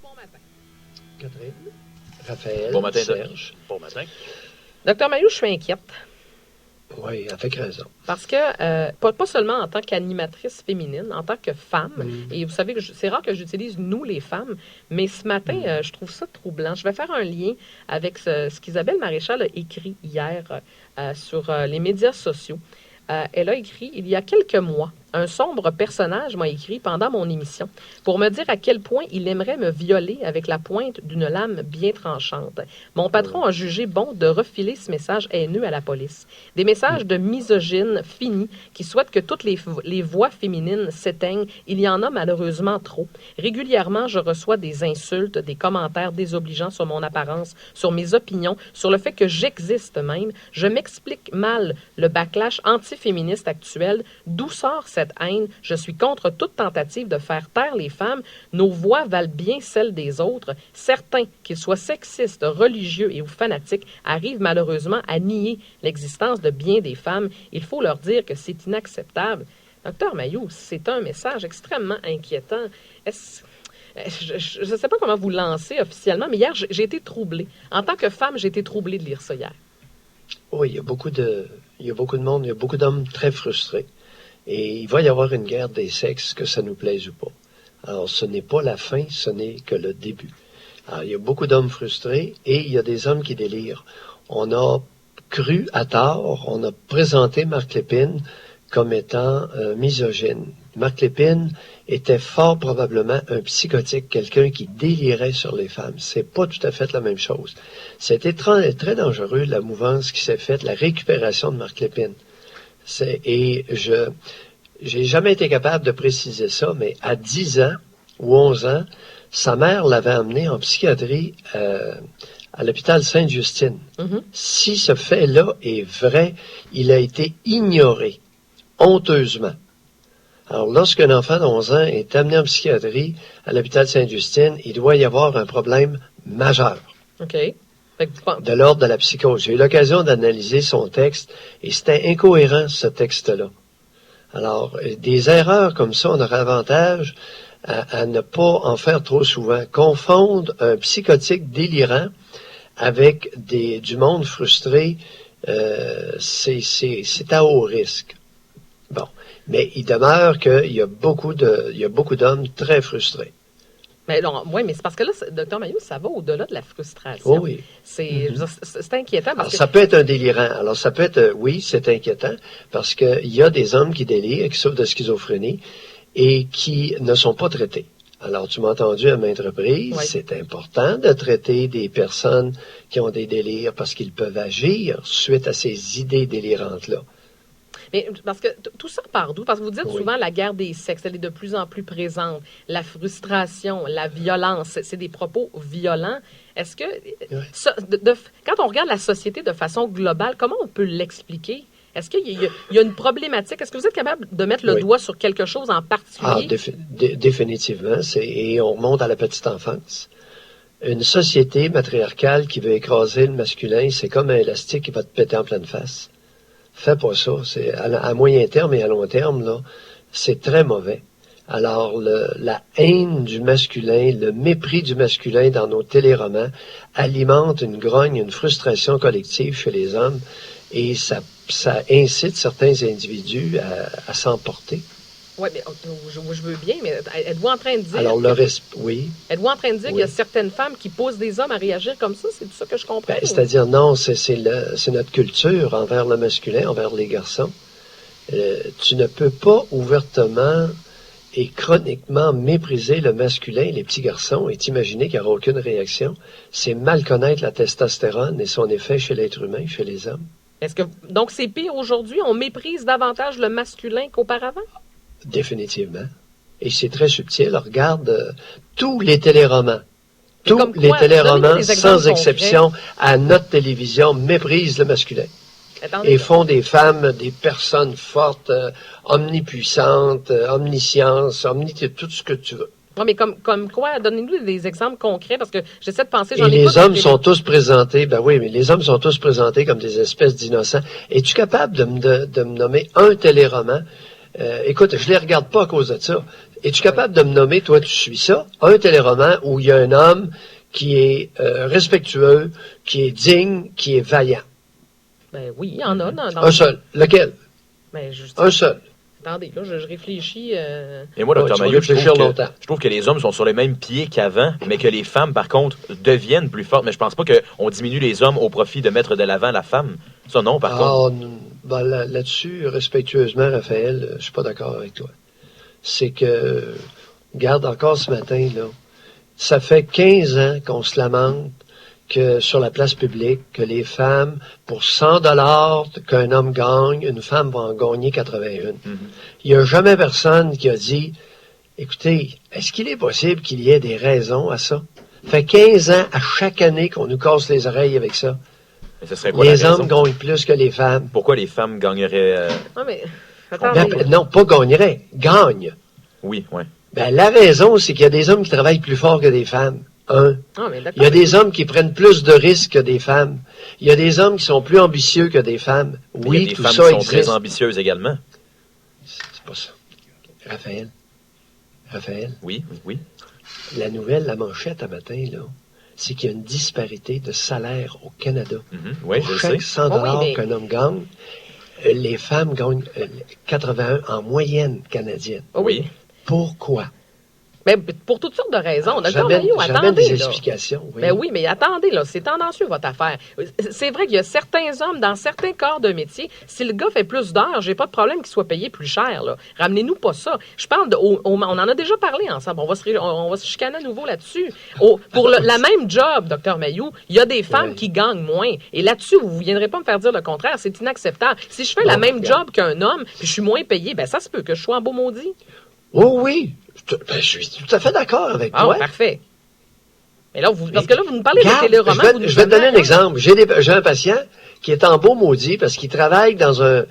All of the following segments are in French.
bon matin. Catherine, Raphaël, Bon matin, Serge. Bon matin. Docteur Mailloux, je suis inquiète. Oui, avec raison. Parce que, pas seulement en tant qu'animatrice féminine, en tant que femme, et vous savez que c'est rare que j'utilise « nous, les femmes », mais ce matin, je trouve ça troublant. Je vais faire un lien avec ce qu'Isabelle Maréchal a écrit hier sur les médias sociaux. Elle a écrit, il y a quelques mois, un sombre personnage m'a écrit pendant mon émission pour me dire à quel point il aimerait me violer avec la pointe d'une lame bien tranchante. Mon patron a jugé bon de refiler ce message haineux à la police. Des messages de misogynes finis qui souhaitent que toutes les voix féminines s'éteignent. Il y en a malheureusement trop. Régulièrement, je reçois des insultes, des commentaires désobligeants sur mon apparence, sur mes opinions, sur le fait que j'existe même. Je m'explique mal le backlash anti-féministe actuel. D'où sort cette haine? Je suis contre toute tentative de faire taire les femmes. Nos voix valent bien celles des autres. Certains, qu'ils soient sexistes, religieux et ou fanatiques, arrivent malheureusement à nier l'existence de bien des femmes. Il faut leur dire que c'est inacceptable. Docteur Mailloux, c'est un message extrêmement inquiétant. Je ne sais pas comment vous lancer officiellement, mais hier, j'ai été troublée. En tant que femme, j'ai été troublée de lire ça hier. Oui, il y a beaucoup de monde, il y a beaucoup d'hommes très frustrés. Et il va y avoir une guerre des sexes, que ça nous plaise ou pas. Alors, ce n'est pas la fin, ce n'est que le début. Alors, il y a beaucoup d'hommes frustrés et il y a des hommes qui délirent. On a cru à tort, on a présenté Marc Lépine comme étant misogyne. Marc Lépine était fort probablement un psychotique, quelqu'un qui délirait sur les femmes. C'est pas tout à fait la même chose. C'était très, très dangereux, la mouvance qui s'est faite, la récupération de Marc Lépine. J'ai jamais été capable de préciser ça, mais à 10 ans ou 11 ans, sa mère l'avait amené en psychiatrie à l'hôpital Sainte-Justine. Si ce fait-là est vrai, il a été ignoré, honteusement. Alors, lorsqu'un enfant d'11 ans est amené en psychiatrie à l'hôpital Sainte-Justine, il doit y avoir un problème majeur. OK. De l'ordre de la psychose. J'ai eu l'occasion d'analyser son texte et c'était incohérent, ce texte-là. Alors, des erreurs comme ça, on aurait avantage à ne pas en faire trop souvent. Confondre un psychotique délirant avec du monde frustré, c'est à haut risque. Bon. Mais il demeure qu'il y a beaucoup d'hommes très frustrés. Mais non, oui, mais c'est parce que là, Dr Mailloux, ça va au-delà de la frustration. Oh oui. C'est inquiétant. Parce Alors, ça peut être un délirant. Alors, ça peut être, oui, c'est inquiétant, parce qu'il y a des hommes qui délirent, qui souffrent de schizophrénie, et qui ne sont pas traités. Alors, tu m'as entendu à maintes reprises, oui. C'est important de traiter des personnes qui ont des délires, parce qu'ils peuvent agir suite à ces idées délirantes-là. Mais parce que tout ça part d'où? Parce que vous dites oui. souvent la guerre des sexes, elle est de plus en plus présente. La frustration, la violence, c'est des propos violents. Est-ce que, oui. Quand on regarde la société de façon globale, comment on peut l'expliquer? Est-ce qu'il y a une problématique? Est-ce que vous êtes capable de mettre le oui. doigt sur quelque chose en particulier? Définitivement. Et on remonte à la petite enfance. Une société matriarcale qui veut écraser le masculin, c'est comme un élastique qui va te péter en pleine face. Fais pas ça. C'est à moyen terme et à long terme, là, c'est très mauvais. Alors, la haine du masculin, le mépris du masculin dans nos téléromans alimente une grogne, une frustration collective chez les hommes et ça incite certains individus à s'emporter. Oui, mais je veux bien, mais êtes-vous en train de dire... Alors, oui. Êtes-vous en train de dire qu'il y a certaines femmes qui poussent des hommes à réagir comme ça? C'est tout ça que je comprends? C'est-à-dire, non, c'est notre culture envers le masculin, envers les garçons. Tu ne peux pas ouvertement et chroniquement mépriser le masculin, les petits garçons, et t'imaginer qu'il n'y aura aucune réaction. C'est mal connaître la testostérone et son effet chez l'être humain, chez les hommes. Donc, c'est pire aujourd'hui? On méprise davantage le masculin qu'auparavant? Définitivement. Et c'est très subtil. Regarde tous les téléromans. Tous les téléromans, sans exception, à notre télévision, méprisent le masculin. Attendez, et font des femmes, des personnes fortes, omnipuissantes, omniscience, tout ce que tu veux. Oui, mais comme quoi? Donnez-nous des exemples concrets, parce que j'essaie de penser... Et les hommes sont tous présentés, les hommes sont tous présentés comme des espèces d'innocents. Es-tu capable de me nommer un téléroman? Écoute, je les regarde pas à cause de ça. Es-tu capable de me nommer, toi, tu suis ça, un téléroman où il y a un homme qui est respectueux, qui est digne, qui est vaillant? Ben oui, il y en a. Un seul. Lequel? Ben, Un seul. Attendez, là, je réfléchis. Et moi, Dr. tu vas Maillot, je réfléchir trouve, longtemps. je trouve que les hommes sont sur les mêmes pieds qu'avant, mais que les femmes, par contre, deviennent plus fortes. Mais je pense pas qu'on diminue les hommes au profit de mettre de l'avant la femme. Ça, non, par contre. Ben, là-dessus, respectueusement, Raphaël, je suis pas d'accord avec toi. C'est que, regarde, encore ce matin, là, ça fait 15 ans qu'on se lamente que sur la place publique, que les femmes, pour 100 $ qu'un homme gagne, une femme va en gagner 81. Il n'y a jamais personne qui a dit, écoutez, est-ce qu'il est possible qu'il y ait des raisons à ça? Ça fait 15 ans à chaque année qu'on nous casse les oreilles avec ça. Mais ce serait quoi Les la raison? hommes gagnent plus que les femmes. Pourquoi les femmes gagneraient... Non, mais attendez. Non, pas gagneraient, gagnent. Oui, oui. Ben, la raison, c'est qu'il y a des hommes qui travaillent plus fort que des femmes. Non, mais Il y a des hommes qui prennent plus de risques que des femmes. Il y a des hommes qui sont plus ambitieux que des femmes. Oui, il y a des tout femmes ça qui sont existe. très ambitieuses également. C'est pas ça. Raphaël, Oui, oui. la nouvelle, la manchette à matin, là, c'est qu'il y a une disparité de salaire au Canada. Oui, Pour je chaque sais. 100 Oh oui, mais- qu'un homme gagne, les femmes gagnent 81 en moyenne canadienne. Oh oui. Pourquoi? Ben, pour toutes sortes de raisons. Docteur J'amène Maillot, j'amène attendez, des là. explications. Oui. Ben oui, mais attendez, là, c'est tendancieux, votre affaire. C'est vrai qu'il y a certains hommes dans certains corps de métier, si le gars fait plus d'heures, j'ai pas de problème qu'il soit payé plus cher, là. Ramenez-nous pas ça. Je parle on en a déjà parlé ensemble. On va se chicaner à nouveau là-dessus. Pour la même job, docteur Maillot, il y a des femmes Oui. qui gagnent moins. Et là-dessus, vous viendrez pas me faire dire le contraire. C'est inacceptable. Si je fais la même regarde. job qu'un homme, puis je suis moins payé, ben ça se peut que je sois en beau maudit. Oh oui, je suis tout à fait d'accord avec Ah, toi. parfait. Mais là, parce que là, vous nous parlez de Regarde, téléromans. je vais te donner un exemple. J'ai un patient qui est en beau maudit parce qu'il travaille dans un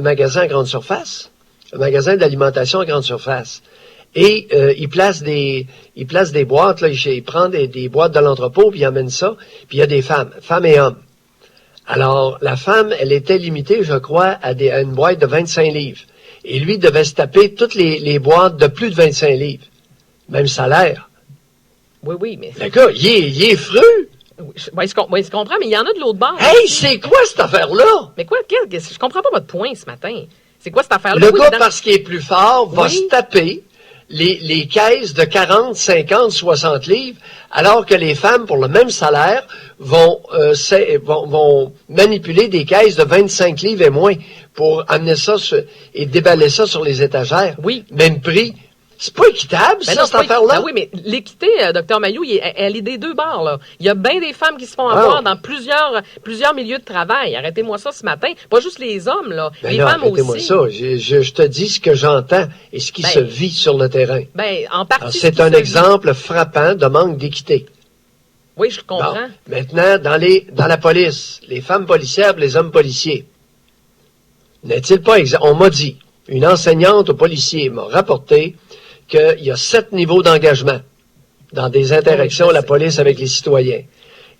magasin à grande surface, un magasin d'alimentation à grande surface. Et il place des boîtes, là, il prend des boîtes de l'entrepôt, puis il amène ça, puis il y a des femmes et hommes. Alors, la femme, elle était limitée, je crois, à une boîte de 25 livres. Et lui devait se taper toutes les boîtes de plus de 25 livres. Même salaire. Oui, mais... Le gars, il est fru. Oui, je comprends, mais il y en a de l'autre bord. Hey, c'est quoi cette affaire-là? Mais quoi, je comprends pas votre point ce matin. C'est quoi cette affaire-là? Le Oui, gars, mais parce qu'il est plus fort, va Oui. se taper les caisses de 40, 50, 60 livres, alors que les femmes, pour le même salaire, vont manipuler des caisses de 25 livres et moins pour amener ça et déballer ça sur les étagères. Oui. Même prix. C'est pas équitable, Ben ça, non, cette affaire-là? Ben oui, mais l'équité, docteur Maillot, elle est des deux bords, là. Il y a bien des femmes qui se font Ah. avoir dans plusieurs milieux de travail. Arrêtez-moi ça ce matin. Pas juste les hommes, là. Ben les là, femmes arrêtez-moi aussi. ça. Je te dis ce que j'entends et ce qui Ben, se vit sur le terrain. Ben, en Alors, partie. c'est un exemple frappant de manque d'équité. Oui, je Bon, comprends. maintenant, dans la police, les femmes policières et les hommes policiers, n'est-il pas on m'a dit, une enseignante aux policiers m'a rapporté qu'il y a 7 niveaux d'engagement dans des interactions Oui, je la sais. police avec les citoyens.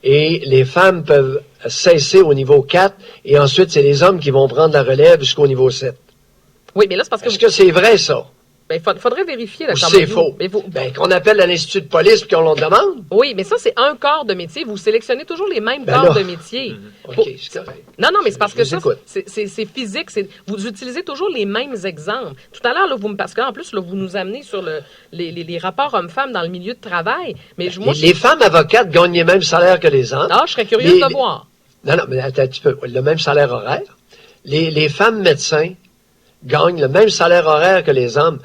Et les femmes peuvent cesser au niveau 4 et ensuite c'est les hommes qui vont prendre la relève jusqu'au niveau 7. Oui, mais là, c'est parce que... Est-ce que c'est vrai ça? Ben, faudrait vérifier, Ou docteur c'est Maillot. faux? Mais Ben, qu'on appelle à l'institut de police puis qu'on l'on demande? Oui, mais ça, c'est un corps de métier. Vous sélectionnez toujours les mêmes Ben corps là. de métier. OK, Pour- c'est correct. Non, mais c'est parce que Je vous ça, écoute. c'est physique. Vous utilisez toujours les mêmes exemples. Tout à l'heure, là, parce qu'en plus, là, vous nous amenez sur les rapports hommes-femmes dans le milieu de travail. Mais moi, Les femmes avocates gagnent les mêmes salaires que les hommes. je serais curieuse les- de voir. Non, mais attends un petit peu. Le même salaire horaire. Les femmes médecins gagnent le même salaire horaire que les hommes.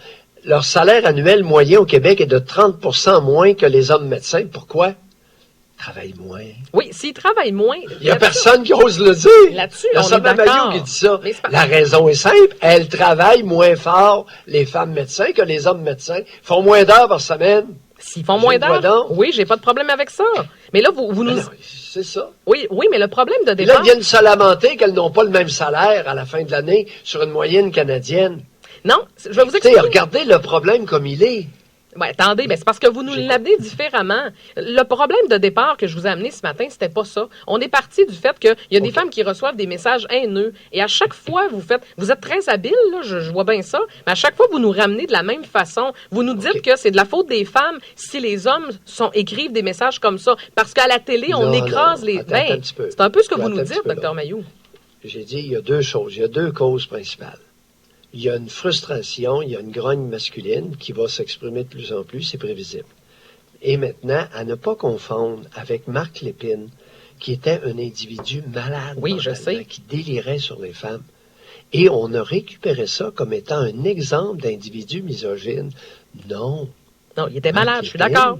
Leur salaire annuel moyen au Québec est de 30% moins que les hommes médecins. Pourquoi? Ils travaillent moins. Oui, s'ils travaillent moins... Il n'y a là-dessus- personne qui ose le dire. Là-dessus, Il y a on est seulement d'accord. Maillot qui dit ça. Mais c'est pas- La raison est simple. Elles travaillent moins fort, les femmes médecins, que les hommes médecins. Ils font moins d'heures par semaine. S'ils font moins Je le vois d'heures, donc. oui, j'ai pas de problème avec ça. Mais là, vous Mais nous... non, c'est ça. Oui, mais le problème de Et là, départ... ils viennent se lamenter qu'elles n'ont pas le même salaire à la fin de l'année sur une moyenne canadienne. Non, je vais vous Écoutez, expliquer. regardez le problème comme il est. Ouais, attendez, c'est parce que vous nous l'amenez différemment. Le problème de départ que je vous ai amené ce matin, c'était pas ça. On est parti du fait qu'il y a des femmes qui reçoivent des messages haineux. Et à chaque fois, vous êtes très habile, là, je vois bien ça, mais à chaque fois, vous nous ramenez de la même façon. Vous nous dites que c'est de la faute des femmes si les hommes écrivent des messages comme ça. Parce qu'à la télé, on écrase les... c'est un peu ce que vous nous dites, Dr. Mailloux. J'ai dit, il y a deux choses, il y a deux causes principales. Il y a une frustration, il y a une grogne masculine qui va s'exprimer de plus en plus, c'est prévisible. Et maintenant, à ne pas confondre avec Marc Lépine, qui était un individu malade, oui, je sais, qui délirait sur les femmes. Et on a récupéré ça comme étant un exemple d'individu misogyne. Non. Non, il était malade, je suis d'accord.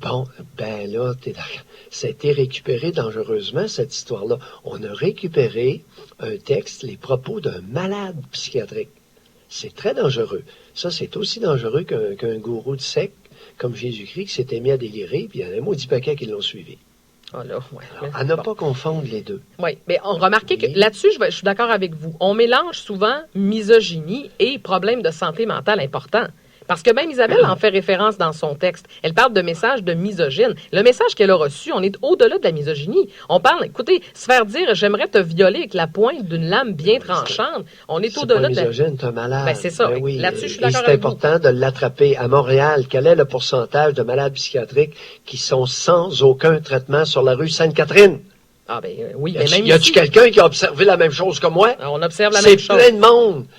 Bon, ben là, t'es d'accord. Ça a été récupéré dangereusement, cette histoire-là. On a récupéré un texte, les propos d'un malade psychiatrique. C'est très dangereux. Ça, c'est aussi dangereux qu'un gourou de secte, comme Jésus-Christ, qui s'était mis à délirer, puis il y en a un maudit paquet qui l'ont suivi. Oh là, ouais, alors, à ne pas confondre les deux. Oui, mais remarquez que là-dessus, je suis d'accord avec vous. On mélange souvent misogynie et problème de santé mentale important. Parce que même Isabelle en fait référence dans son texte. Elle parle de message de misogyne. Le message qu'elle a reçu, on est au-delà de la misogynie. On parle, écoutez, se faire dire « j'aimerais te violer avec la pointe d'une lame bien tranchante », on est au-delà de la... C'est pas misogyne, t'es malade. Ben, c'est ça. Ben oui. Là-dessus, je suis d'accord avec c'est important de l'attraper. À Montréal, quel est le pourcentage de malades psychiatriques qui sont sans aucun traitement sur la rue Sainte-Catherine? Ah ben oui, mais même y a-tu quelqu'un qui a observé la même chose que moi? On observe la même chose.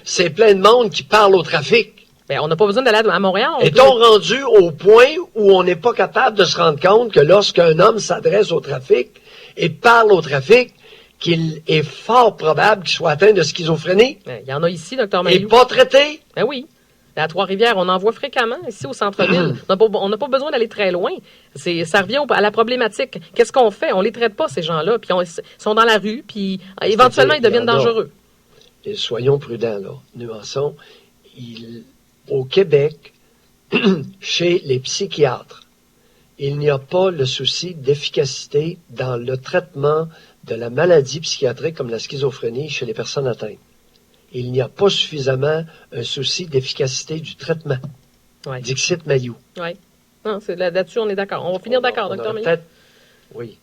C'est plein de monde qui parle au trafic. Ben, on n'a pas besoin d'aller à Montréal. Est-on rendu au point où on n'est pas capable de se rendre compte que lorsqu'un homme s'adresse au trafic et parle au trafic, qu'il est fort probable qu'il soit atteint de schizophrénie? Ben, il y en a ici, Dr. Mailloux. Et pas traité? Ben oui. À Trois-Rivières, on en voit fréquemment, ici au centre-ville. On n'a pas besoin d'aller très loin. Ça revient à la problématique. Qu'est-ce qu'on fait? On les traite pas, ces gens-là, puis ils sont dans la rue, puis éventuellement, ils deviennent dangereux. Et soyons prudents, là. Nuançons. Au Québec, chez les psychiatres, il n'y a pas le souci d'efficacité dans le traitement de la maladie psychiatrique comme la schizophrénie chez les personnes atteintes. Il n'y a pas suffisamment un souci d'efficacité du traitement. Ouais. Dixit Mailloux. Oui. Non, là-dessus, on est d'accord. On va finir d'accord, Dr. Mailloux. Oui.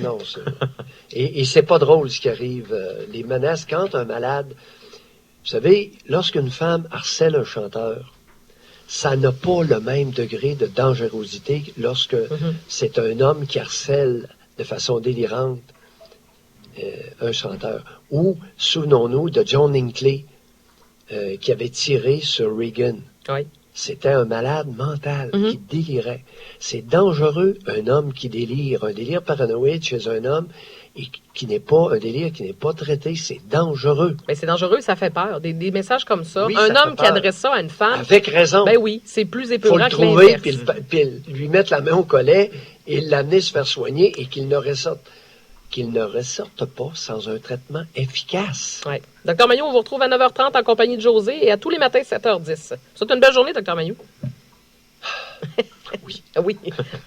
Non, ça. Et c'est pas drôle ce qui arrive. Les menaces, quand un malade... Vous savez, lorsqu'une femme harcèle un chanteur, ça n'a pas le même degré de dangerosité que lorsque c'est un homme qui harcèle de façon délirante un chanteur. Ou, souvenons-nous de John Hinckley, qui avait tiré sur Reagan. Oui. C'était un malade mental qui délirait. C'est dangereux, un homme qui délire. Un délire paranoïde chez un homme et qui n'est pas un délire, qui n'est pas traité, c'est dangereux. Mais c'est dangereux, ça fait peur. Des messages comme ça. Oui, un ça homme qui adresse ça à une femme. Avec raison. Ben oui, c'est plus épeurant que l'inverse. l'inverse. Faut le trouver, puis lui mettre la main au collet et l'amener se faire soigner et qu'il ne ressorte pas sans un traitement efficace. Oui. Dr. Mailloux, on vous retrouve à 9h30 en compagnie de José et à tous les matins 7h10. C'est une belle journée, Dr. Mailloux. Oui. Oui.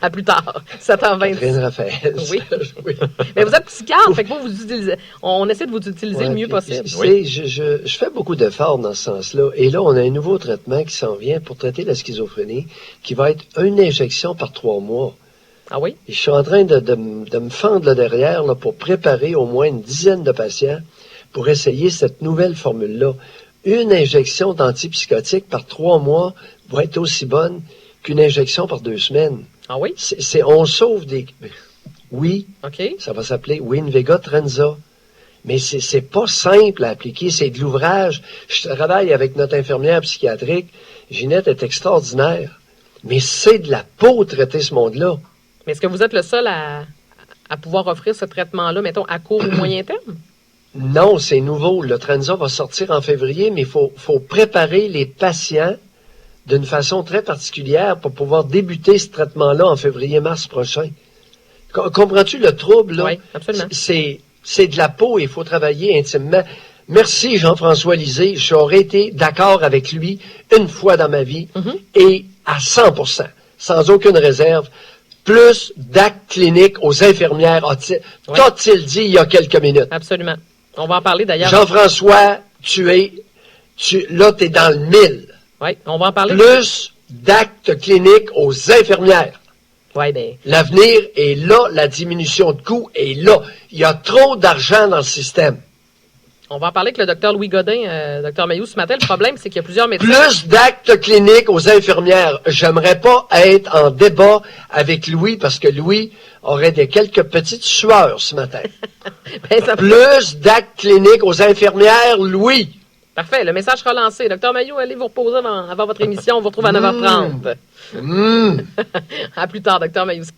À plus tard. 7h26. Catherine Raphaël. Oui. Oui. Mais vous êtes psychiatre, fait que vous utilisez, on essaie de vous utiliser le mieux possible. Oui. Je fais beaucoup d'efforts dans ce sens-là. Et là, on a un nouveau traitement qui s'en vient pour traiter la schizophrénie, qui va être une injection par 3 mois. Ah oui? Et je suis en train de me fendre le derrière là, pour préparer au moins une dizaine de patients pour essayer cette nouvelle formule-là. Une injection d'antipsychotique par 3 mois va être aussi bonne qu'une injection par 2 semaines. Ah oui? On sauve des... Oui, OK. Ça va s'appeler Winvega Trenza. Mais c'est pas simple à appliquer, c'est de l'ouvrage. Je travaille avec notre infirmière psychiatrique. Ginette est extraordinaire. Mais c'est de la peau traiter ce monde-là. Mais est-ce que vous êtes le seul à pouvoir offrir ce traitement-là, mettons, à court ou moyen terme? Non, c'est nouveau. Le Trenza va sortir en février, mais il faut préparer les patients d'une façon très particulière pour pouvoir débuter ce traitement-là en février-mars prochain. Comprends-tu le trouble, là? Oui, absolument. C'est de la peau et il faut travailler intimement. Merci Jean-François Lisée. J'aurais été d'accord avec lui une fois dans ma vie et à 100%, sans aucune réserve. Plus d'actes cliniques aux infirmières, t'a-t-il dit il y a quelques minutes? Absolument. On va en parler d'ailleurs. Jean-François, là, t'es dans le 1000. Oui, on va en parler. Plus d'actes cliniques aux infirmières. Oui, bien. L'avenir est là, la diminution de coûts est là. Il y a trop d'argent dans le système. On va en parler avec le docteur Louis Godin, docteur Mailloux, ce matin. Le problème, c'est qu'il y a plusieurs médecins. Plus d'actes cliniques aux infirmières. J'aimerais pas être en débat avec Louis parce que Louis aurait quelques petites sueurs ce matin. Plus d'actes cliniques aux infirmières, Louis. Parfait, le message sera lancé. Docteur Mailloux, allez vous reposer avant votre émission. On vous retrouve à 9h30. À plus tard, docteur Mailloux.